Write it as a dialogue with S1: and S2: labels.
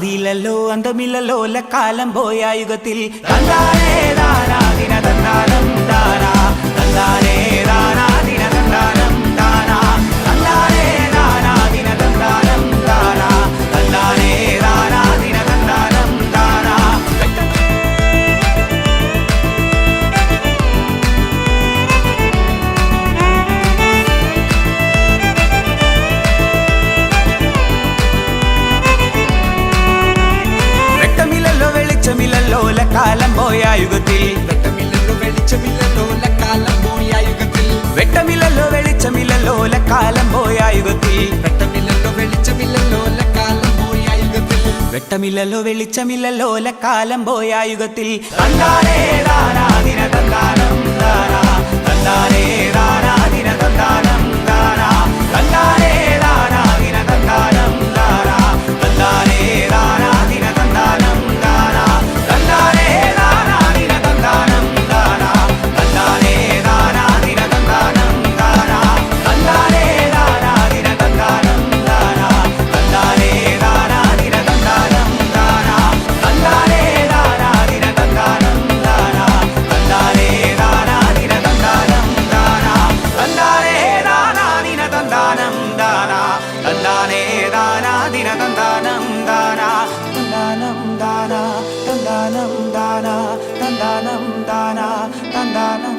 S1: ആദിയിലല്ലോ അന്തമില്ലല്ലോ കാലം പോയ യുഗത്തിൽ തന്നാനേ ദാനാ ദിന തന്നാനം ദാനാ തന്നാനേ ദാനാ ദിന തന്നാനം ദാനാ തന്നാനേ ദാനാ ദിന തന്നാനം ദാനാ തന്നാനേ ദാനാ ദിന തന്നാനം ദാനാ കാലം പോയ യുഗത്തിൽ
S2: വെട്ടമില്ലല്ലോ വെളിച്ചമില്ലല്ലോ കാലം പോയ യുഗത്തിൽ
S1: വെട്ടമില്ലല്ലോ വെളിച്ചമില്ലല്ലോ കാലം പോയ യുഗത്തിൽ
S2: വെട്ടമില്ലല്ലോ വെളിച്ചമില്ലല്ലോ കാലം പോയ യുഗത്തിൽ
S1: വെട്ടമില്ലല്ലോ വെളിച്ചമില്ലല്ലോ കാലം പോയ യുഗത്തിൽ തന്നാനേ ദാനാ ദിന തന്നാനം ദാനാ തന്നാനേ ദാനാ ദിന തന്നാനം ദാനാ തന്നാനേ ദാനാ ദിന തന്നാനം ദാനാ തന്നാനേ ദാനാ ദിന തന്നാനം ദാനാ തന്നാനേ ദാനാ ദിന തന്നാനം ദാനാ തന്നാനേ ദാനാ ദിന തന്നാനം ദാനാ തന്നാനേ ദാനാ ദിന തന്നാനം ദാനാ തന്നാനേ ദാനാ ദിന തന്നാനം ദാനാ തന്നാനേ ദാനാ ദിന തന്നാനം ദാനാ തന്നാനേ ദാനാ ദിന തന്നാനം ദാനാ തന്നാനേ ദാനാ ദിന തന്നാനം ദാനാ തന്നാനേ ദാനാ ദിന തന്നാനം ദാനാ തന്നാനം ദാനാ തന്നാനം ദാനാ തന്നാനം ദാനാ തന്നാനം